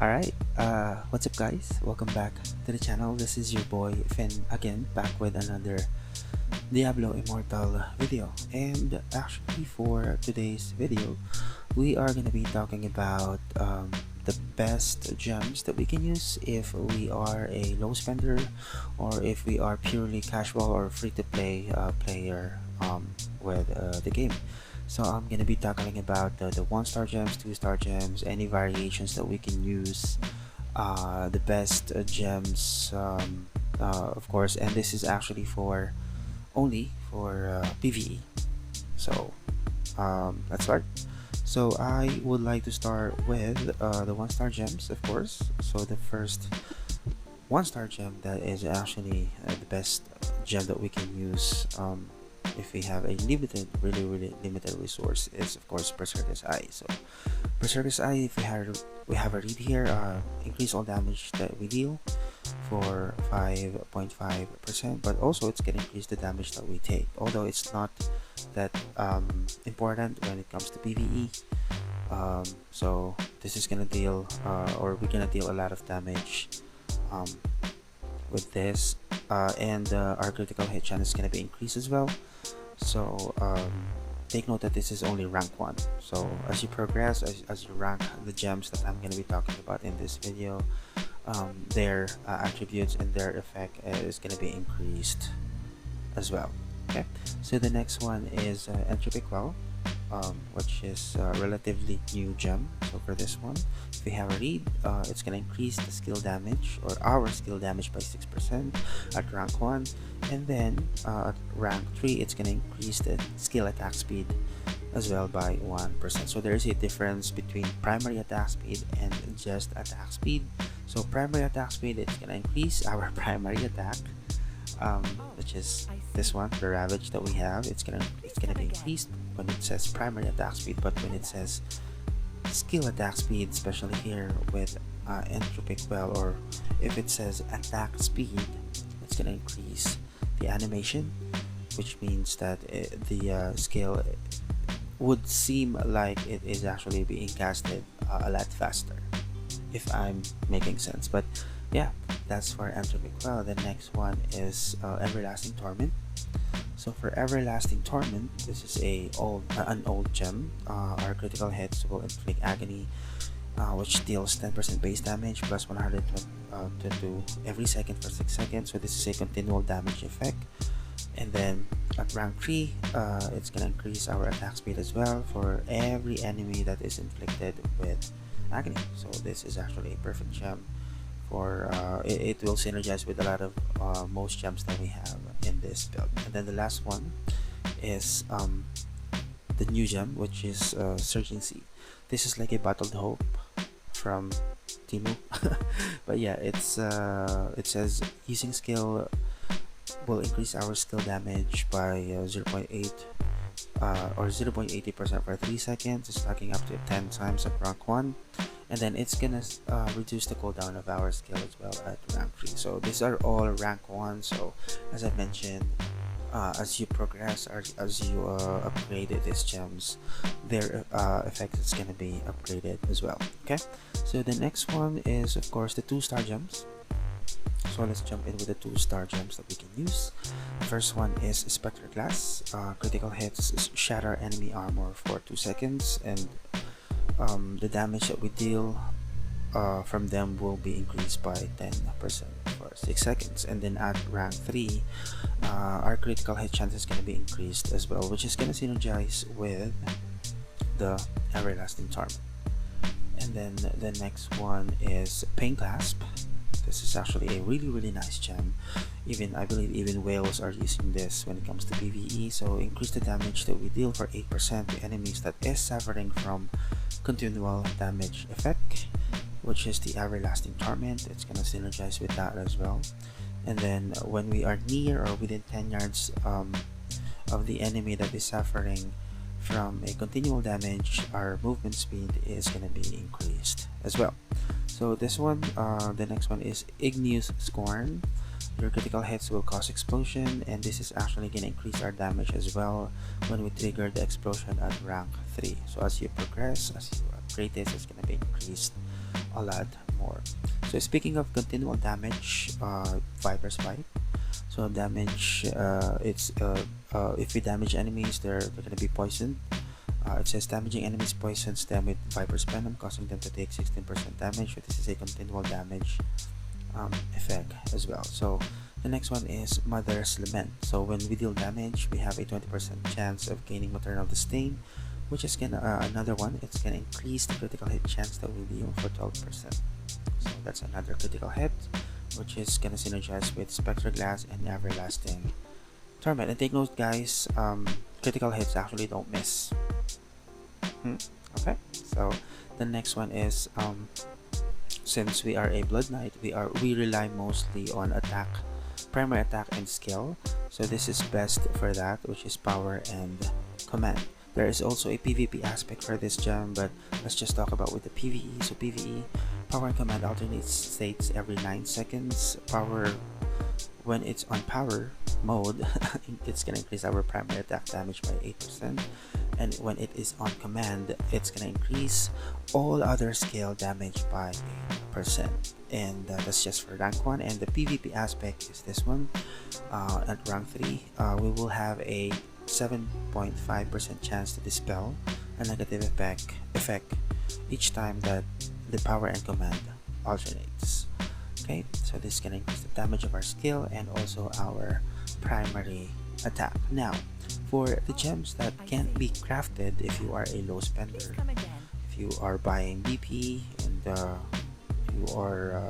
Alright, what's up guys? Welcome back to the channel. This is your boy Finn again, back with another Diablo Immortal video. And actually for today's video, we are going to be talking about the best gems that we can use if we are a low spender or if we are purely casual or free-to-play player with the game. So I'm gonna be tackling about the 1-star gems, 2-star gems, any variations that we can use, the best gems, of course, and this is actually for only for PvE. So let's start. So I would like to start with the 1-star gems, of course. So the first 1-star gem that is actually the best gem that we can use if we have a really limited resource is of course Berserker's Eye. So Berserker's Eye, if we have a read here, increase all damage that we deal for 5.5%, but also it's gonna increase the damage that we take, although it's not that important when it comes to PvE. So this is gonna deal or we're gonna deal a lot of damage um, with this, and our critical hit chance is gonna be increased as well. So take note that this is only rank 1. So as you progress, as you rank the gems that I'm going to be talking about in this video, their attributes and their effect is going to be increased as well. Okay, so the next one is Entropic Well, which is a relatively new gem. So for this one, if we have a read, it's going to increase the skill damage or our skill damage by 6% at rank 1, and then at rank 3 it's going to increase the skill attack speed as well by 1%. So there is a difference between primary attack speed and just attack speed. So primary attack speed, it's going to increase our primary attack, which is this one, the Ravage that we have. It's gonna be increased when it says primary attack speed, but when it says skill attack speed, especially here with Entropic Well, or if it says attack speed, it's gonna increase the animation, which means that the skill would seem like it is actually being casted a lot faster, if I'm making sense. But yeah, that's for Entropic Well. The next one is Everlasting Torment. So for Everlasting Torment, this is an old gem. Our critical hits will inflict agony, which deals 10% base damage plus 122 every second for 6 seconds. So this is a continual damage effect. And then at rank 3, it's gonna increase our attack speed as well for every enemy that is inflicted with agony. So this is actually a perfect gem for it will synergize with a lot of most gems that we have in this build. And then the last one is the new gem, which is Surging Sea. This is like a Battled Hope from Timu. But yeah, it's it says using skill will increase our skill damage by 0.8 or 0.80% for 3 seconds, stacking up to 10 times at rank 1. And then it's gonna reduce the cooldown of our skill as well at rank 3. So these are all rank 1. So as I mentioned, as you progress, or as you upgrade these gems, their effect is gonna be upgraded as well. Okay, so the next one is of course the 2-star gems. So let's jump in with the 2-star gems that we can use. The first one is Spectre Glass. Critical hits shatter enemy armor for 2 seconds, and the damage that we deal from them will be increased by 10% for 6 seconds. And then at rank 3, our critical hit chance is going to be increased as well, which is going to synergize with the Everlasting Torment. And then the next one is Pain Clasp. This is actually a really nice gem. I believe even whales are using this when it comes to PvE. So increase the damage that we deal for 8% to enemies that is suffering from continual damage effect, which is the Everlasting Torment. It's gonna synergize with that as well. And then when we are near or within 10 yards of the enemy that is suffering from a continual damage, our movement speed is gonna be increased as well. So this one, the next one is Igneous Scorn. Your critical hits will cause explosion, and this is actually going to increase our damage as well when we trigger the explosion at rank 3. So as you progress, as you upgrade this, it's going to be increased a lot more. So speaking of continual damage, Viper's Bite. So damage, if we damage enemies, they're gonna be poisoned. It says damaging enemies poisons them with Viper's Venom, causing them to take 16% damage. So this is a continual damage effect as well. So the next one is Mother's Lament. So when we deal damage, we have a 20% chance of gaining maternal disdain, which is gonna another one. It's gonna increase the critical hit chance that we deal for 12%. So that's another critical hit, which is gonna synergize with Spectre Glass and Everlasting Torment. And take note, guys, critical hits actually don't miss. Okay, so the next one is since we are a Blood Knight, we rely mostly on attack, primary attack and skill. So this is best for that, which is power and command. There is also a PvP aspect for this gem, but let's just talk about with the PvE. So PvE, power and command alternates states every 9 seconds. Power, when it's on power mode, it's gonna increase our primary attack damage by 8%, and when it is on command, it's gonna increase all other skill damage by 8%. And that's just for rank 1. And the PvP aspect is this one. At rank 3, we will have a 7.5% chance to dispel a negative effect each time that the power and command alternates. Okay, so this can increase the damage of our skill and also our primary attack. Now, for the gems that can't be crafted if you are a low spender, if you are buying BP and you are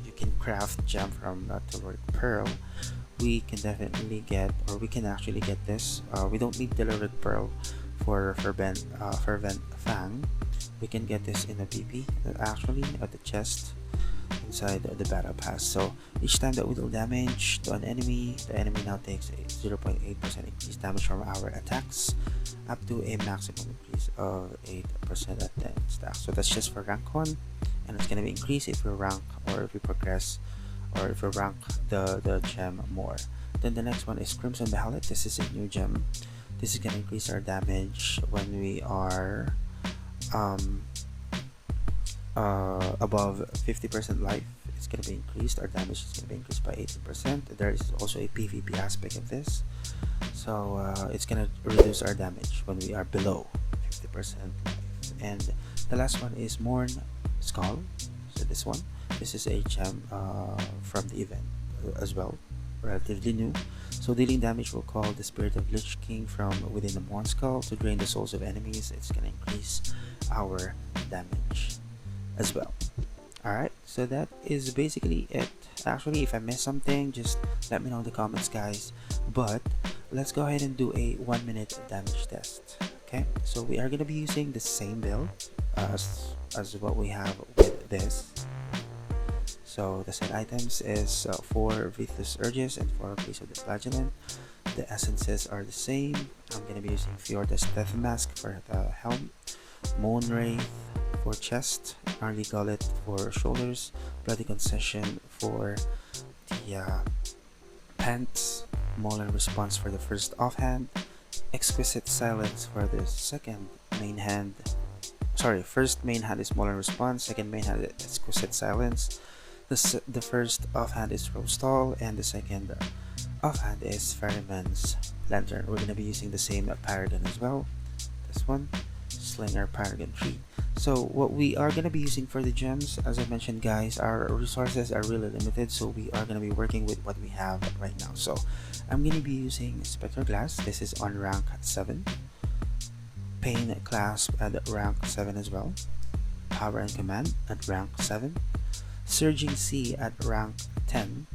you can craft gem from Telluric Pearl, we can definitely get, or we can actually get this. We don't need Telluric Pearl for Vent Fang. We can get this in a BP actually at the chest inside the battle pass. So each time that we deal damage to an enemy, the enemy now takes a 0.8% increased damage from our attacks, up to a maximum increase of 8% at 10 stacks. So that's just for rank 1, and it's going to be increased if we rank, or if we progress, or if we rank the gem more. Then the next one is Crimson Behelit. This is a new gem. This is going to increase our damage when we are above 50% life. It's going to be increased. Our damage is going to be increased by 18%. There is also a PvP aspect of this, so it's going to reduce our damage when we are below 50% life. And the last one is Morn Skull. So this is a gem from the event as well, relatively new. So dealing damage will call the Spirit of Lich King from within the Morn Skull to drain the souls of enemies. It's going to increase our damage as well. Alright, so that is basically it. Actually, if I missed something, just let me know in the comments, guys. But let's go ahead and do a 1-minute damage test. Okay, so we are going to be using the same build as what we have with this. So the set items is 4 Vithus Urges and 4 Piece of the Flagellant. The essences are the same. I'm going to be using Fjorda's Death Mask for the helm, Moon Wraith for chest, Gnarly Gullet for shoulders, Bloody Concession for the pants, Mauler Response for the first offhand, Exquisite Silence for the second main hand. Sorry, first main hand is Mauler Response, second main hand is Exquisite Silence. The first offhand is Rose Stall, and the second offhand is Ferryman's Lantern. We're going to be using the same Paragon as well. This one, Slinger Paragon 3. So what we are going to be using for the gems, as I mentioned, guys, our resources are really limited, so we are going to be working with what we have right now. So I'm going to be using Spectre Glass. This is on rank 7. Pain Clasp at rank 7 as well. Power and Command at rank 7. Surging Sea at rank 10.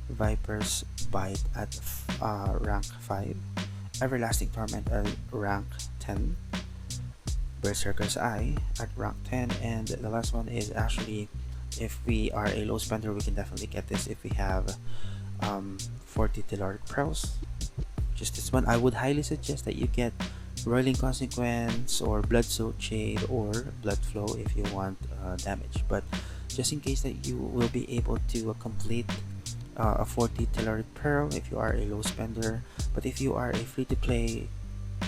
Viper's Bite at rank 5. Everlasting Torment at rank 10. Berserker's Eye at rank 10, and the last one is actually, if we are a low spender, we can definitely get this if we have 40 Telluric Pearls. Just this one. I would highly suggest that you get Roiling Consequence or Blood Soaked Shade or Blood Flow if you want damage, but just in case that you will be able to complete a 40 Telluric Pearl if you are a low spender. But if you are a free to play,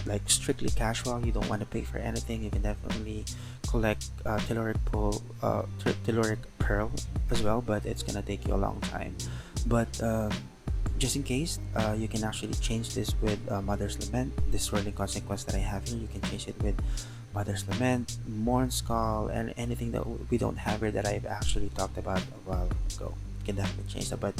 like strictly casual, you don't want to pay for anything, you can definitely collect telluric pearl as well, but it's gonna take you a long time. But just in case, you can actually change this with Mother's Lament. This swirling consequence that I have here, you can change it with Mother's Lament, Morn's Call, and anything that we don't have here that I've actually talked about a while ago. You can definitely change that. But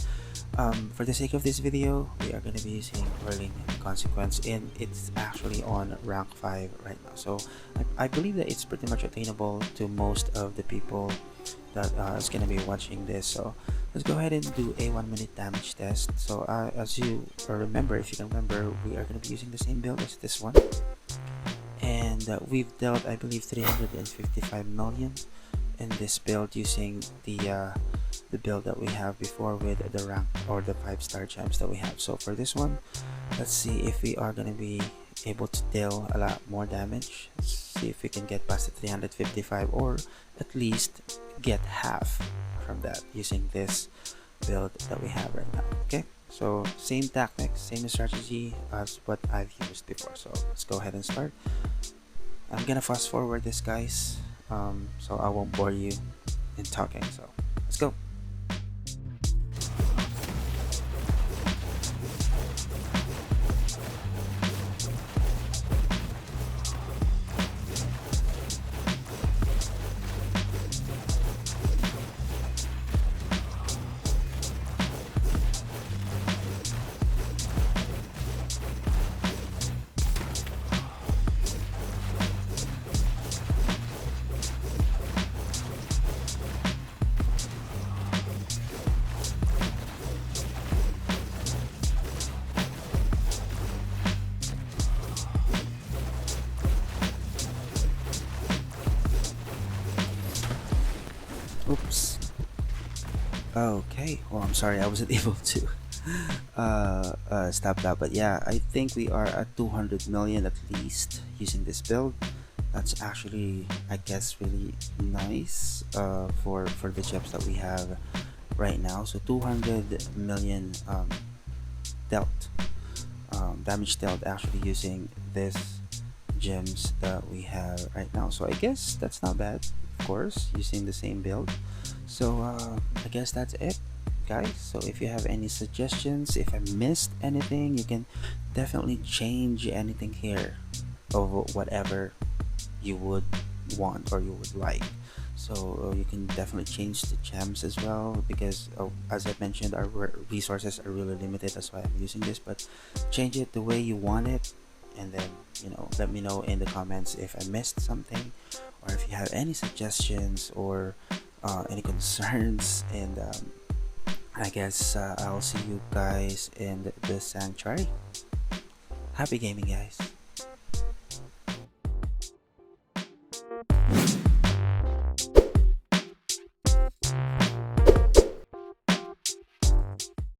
for the sake of this video, we are going to be using Whirling Consequence, and it's actually on rank 5 right now. So I believe that it's pretty much attainable to most of the people that is going to be watching this. So let's go ahead and do a 1-minute damage test. So as you remember, if you can remember, we are going to be using the same build as this one, and we've dealt, I believe, 355 million in this build using the build that we have before with the rank or the 5-star gems that we have. So for this one, let's see if we are going to be able to deal a lot more damage. Let's see if we can get past the 355, or at least get half from that using this build that we have right now. Okay, so same tactics, same strategy as what I've used before. So let's go ahead and start. I'm gonna fast forward this, guys, so I won't bore you in talking. So let's go. Oops. Okay, well, I'm sorry I wasn't able to stop that, but yeah, I think we are at 200 million at least using this build. That's actually, I guess, really nice for the gems that we have right now. So 200 million dealt, damage dealt, actually using this gems that we have right now. So I guess that's not bad, of course, using the same build. So I guess that's it, guys. So if you have any suggestions, if I missed anything, you can definitely change anything here of whatever you would want or you would like. So you can definitely change the gems as well, because as I mentioned, our resources are really limited. That's why I'm using this, but change it the way you want it, and then, you know, let me know in the comments if I missed something, or if you have any suggestions or any concerns. And I guess I'll see you guys in the sanctuary. Happy gaming, guys.